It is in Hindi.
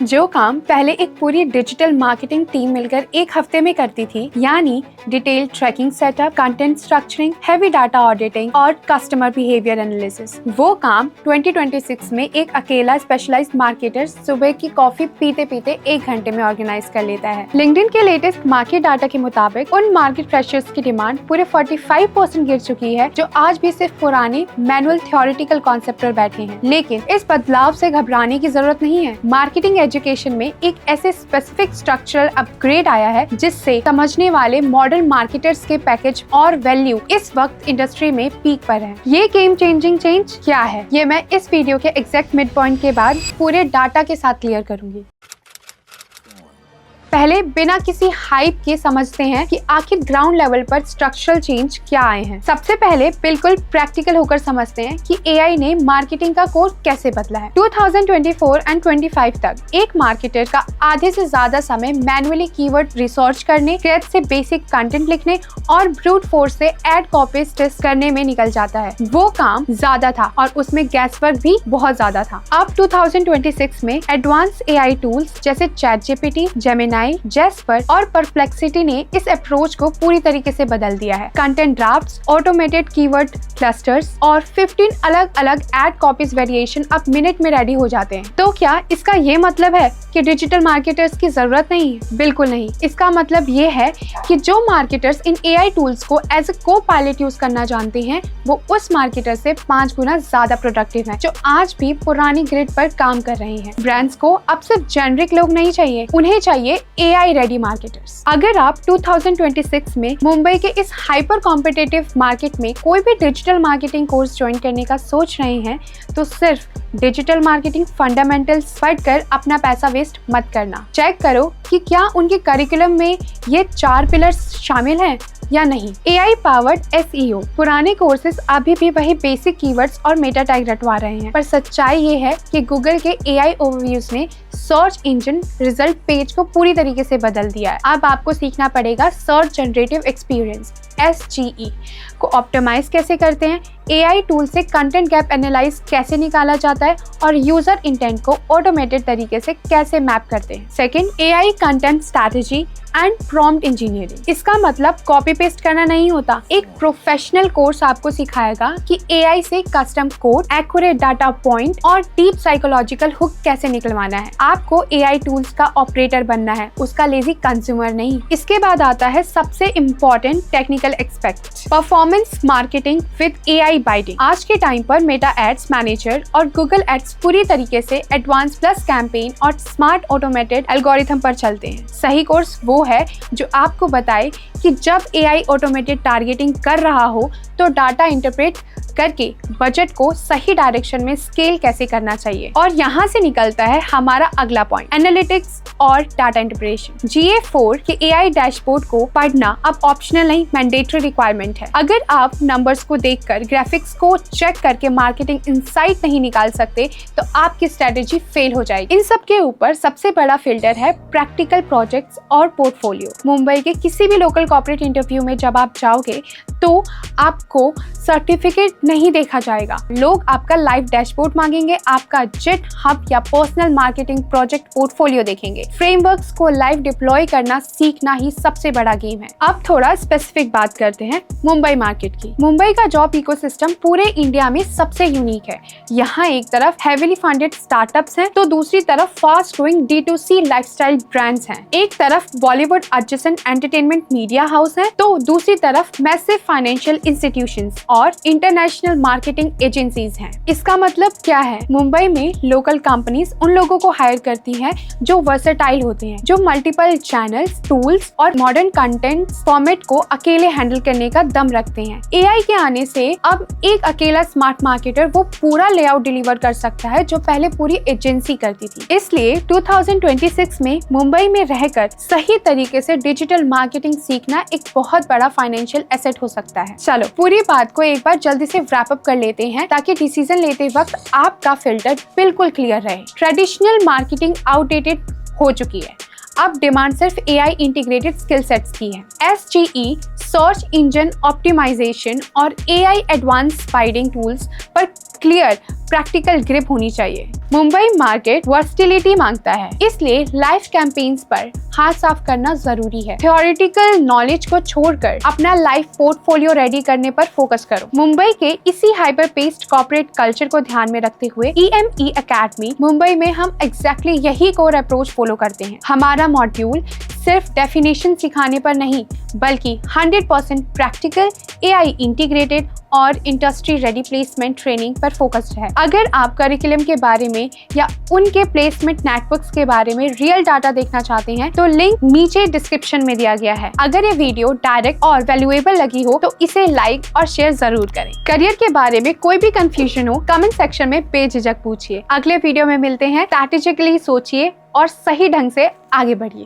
जो काम पहले एक पूरी डिजिटल मार्केटिंग टीम मिलकर एक हफ्ते में करती थी, यानी detail tracking setup, content structuring, heavy data auditing और कस्टमर बिहेवियर एनालिसिस, वो काम 2026 में एक अकेला स्पेशलाइज्ड मार्केटर सुबह की कॉफी पीते पीते 1 घंटे में ऑर्गेनाइज कर लेता है। लिंक्डइन के लेटेस्ट मार्केट डाटा के मुताबिक उन मार्केट फ्रेशर्स की डिमांड पूरे 45% गिर चुकी है, जो आज भी सिर्फ पुराने मैनुअल थ्योरेटिकल कॉन्सेप्ट पर बैठे हैं। लेकिन इस बदलाव से घबराने की जरूरत नहीं है। मार्केटिंग एजुकेशन में एक ऐसे स्पेसिफिक स्ट्रक्चरल अपग्रेड आया है जिससे समझने वाले मॉडर्न मार्केटर्स के पैकेज और वैल्यू इस वक्त इंडस्ट्री में पीक पर है। ये गेम चेंजिंग चेंज क्या है, ये मैं इस वीडियो के एग्जैक्ट मिड पॉइंट के बाद पूरे डाटा के साथ क्लियर करूंगी। पहले बिना किसी हाइप के समझते हैं कि आखिर ग्राउंड लेवल पर स्ट्रक्चरल चेंज क्या आए हैं। सबसे पहले बिल्कुल प्रैक्टिकल होकर समझते हैं कि एआई ने मार्केटिंग का कोर कैसे बदला है। 2024 एंड 25 तक एक मार्केटर का आधे से ज्यादा समय मैन्युअली कीवर्ड रिसर्च करने, क्रेड से बेसिक कंटेंट लिखने और ब्रूट फोर्स से एड कॉपीज टेस्ट करने में निकल जाता है। वो काम ज्यादा था और उसमें गैसवर्क भी बहुत ज्यादा था। अब 2026 में एडवांस एआई टूल्स जैसे चैटजीपीटी, जेमिनाई, जेस्पर और परप्लेक्सिटी ने इस अप्रोच को पूरी तरीके से बदल दिया है। Content drafts, automated keyword clusters और 15 अलग अलग एड कॉपीज वेरिएशन अब मिनट में रेडी हो जाते हैं। तो क्या इसका ये मतलब है कि डिजिटल मार्केटर्स की जरूरत नहीं है? बिल्कुल नहीं। इसका मतलब ये है कि जो मार्केटर्स इन एआई टूल्स को एज ए को पायलट यूज करना जानते हैं, वो उस मार्केटर से 5 गुना ज्यादा प्रोडक्टिव है, जो आज भी पुरानी ग्रिड पर काम कर रहे हैं। ब्रांड्स को अब सिर्फ जेनरिक लोग नहीं चाहिए, उन्हें चाहिए एआई रेडी मार्केटर्स। अगर आप 2026 में मुंबई के इस हाइपर कॉम्पिटिटिव मार्केट में कोई भी डिजिटल मार्केटिंग कोर्स ज्वाइन करने का सोच रहे हैं, तो सिर्फ डिजिटल मार्केटिंग फंडामेंटल्स पढ़कर अपना पैसा वेस्ट मत करना। चेक करो कि क्या उनके करिकुलम में ये 4 पिलर्स शामिल हैं या नहीं। एआई पावर्ड एसईओ पुराने कोर्सेज अभी भी वही बेसिक कीवर्ड्स और मेटा टैग रटवा रहे हैं, पर सच्चाई ये है कि गूगल के एआई ओवरव्यूज ने सर्च इंजन रिजल्ट पेज को पूरी तरीके से बदल दिया है। अब आपको सीखना पड़ेगा सर्च जनरेटिव एक्सपीरियंस SGE को ऑप्टिमाइज कैसे करते हैं, एआई टूल से कंटेंट गैप एनालाइज कैसे निकाला जाता है और यूजर इंटेंट को ऑटोमेटेड तरीके से कैसे मैप करते हैं। Second, AI content strategy and prompt engineering. इसका मतलब कॉपी पेस्ट करना नहीं होता। एक प्रोफेशनल कोर्स आपको सिखाएगा कि एआई से custom code, accurate data point और डीप साइकोलॉजिकल हुक कैसे निकलवाना है। आपको एआई टूल्स का ऑपरेटर बनना है, उसका लेजी कंज्यूमर नहीं। इसके बाद आता है सबसे important technical aspect, performance marketing with AI biting. आज के टाइम पर मेटा एड्स मैनेजर और गूगल एड्स पूरी तरीके से एडवांस प्लस कैंपेन और स्मार्ट ऑटोमेटेड एल्गोरिथम पर चलते हैं। सही कोर्स वो है जो आपको बताए कि जब एआई ऑटोमेटेड टारगेटिंग कर रहा हो तो डाटा इंटरप्रेट करके बजट को सही डायरेक्शन में स्केल कैसे करना चाहिए। और यहाँ से निकलता है हमारा अगला पॉइंट, एनालिटिक्स और डाटा इंटरप्रिटेशन। GA4 के एआई डैशबोर्ड को पढ़ना अब ऑप्शनल नहीं, मैंडेटरी रिक्वायरमेंट है। अगर आप नंबर्स को देखकर, ग्राफिक्स को चेक करके मार्केटिंग इंसाइट नहीं निकाल सकते, तो आपकी स्ट्रेटेजी फेल हो जाएगी। इन सब के ऊपर सबसे बड़ा फिल्टर है प्रैक्टिकल प्रोजेक्ट्स और पोर्टफोलियो। मुंबई के किसी भी लोकल कॉर्पोरेट इंटरव्यू में जब आप जाओगे तो आपको सर्टिफिकेट नहीं देखा जाएगा। लोग आपका लाइव डैशबोर्ड मांगेंगे, आपका जेट हब या पर्सनल मार्केटिंग प्रोजेक्ट पोर्टफोलियो देखेंगे। फ्रेमवर्क्स को लाइव डिप्लॉय करना सीखना ही सबसे बड़ा गेम है। अब थोड़ा स्पेसिफिक बात करते हैं मुंबई मार्केट की। मुंबई का जॉब इकोसिस्टम पूरे इंडिया में सबसे यूनिक है। यहाँ एक तरफ हेविली फंडेड स्टार्टअप्स हैं, तो दूसरी तरफ fast growing D2C lifestyle brands हैं। एक तरफ Bollywood adjacent entertainment media house है, तो दूसरी तरफ मैसिव फाइनेंशियल इंस्टीट्यूशंस और इंटरनेशनल मार्केटिंग एजेंसीज हैं। इसका मतलब क्या है? मुंबई में लोकल कंपनीज उन लोगों को हायर करती हैं जो वर्सेटाइल होते हैं, जो मल्टीपल चैनल्स, टूल्स और मॉडर्न कंटेंट फॉर्मेट को अकेले हैंडल करने का दम रखते हैं। एआई के आने से अब एक अकेला स्मार्ट मार्केटर वो पूरा लेआउट डिलीवर कर सकता है जो पहले पूरी एजेंसी करती थी। इसलिए 2026 में मुंबई में रहकर सही तरीके से डिजिटल मार्केटिंग सीखना एक बहुत बड़ा फाइनेंशियल एसेट हो सकता है। चलो पूरी बात को एक बार जल्दी से रैप अप कर लेते हैं, ताकि डिसीजन लेते वक्त आपका फिल्टर बिल्कुल क्लियर रहे। ट्रेडिशनल मार्केटिंग आउटडेटेड हो चुकी है, अब डिमांड सिर्फ एआई इंटीग्रेटेड स्किल सेट्स की है। SGE, सर्च इंजन ऑप्टिमाइजेशन और एआई एडवांस बाइडिंग टूल्स पर क्लियर प्रैक्टिकल ग्रिप होनी चाहिए। मुंबई मार्केट वर्सटिलिटी मांगता है, इसलिए लाइव कैंपेन्स पर हाथ साफ करना जरूरी है। थ्योरेटिकल नॉलेज को छोड़कर अपना लाइव पोर्टफोलियो रेडी करने पर फोकस करो। मुंबई के इसी हाइपर पेस्ड कॉर्पोरेट कल्चर को ध्यान में रखते हुए EME एकेडमी मुंबई में हम एग्जैक्टली यही कोर अप्रोच फॉलो करते हैं। हमारा मॉड्यूल सिर्फ डेफिनेशन सिखाने पर नहीं, बल्कि 100% प्रैक्टिकल, AI इंटीग्रेटेड और इंडस्ट्री रेडी प्लेसमेंट ट्रेनिंग पर फोकस्ड है। अगर आप करिकुलम के बारे में या उनके प्लेसमेंट नेटवर्क्स के बारे में रियल डाटा देखना चाहते हैं तो लिंक नीचे डिस्क्रिप्शन में दिया गया है। अगर ये वीडियो डायरेक्ट और वैल्यूएबल लगी हो तो इसे लाइक और शेयर जरूर करें। करियर के बारे में कोई भी कंफ्यूजन हो कमेंट सेक्शन में बेझिझक पूछिए। अगले वीडियो में मिलते हैं। स्ट्रैटेजिकली सोचिए और सही ढंग से आगे बढ़िए।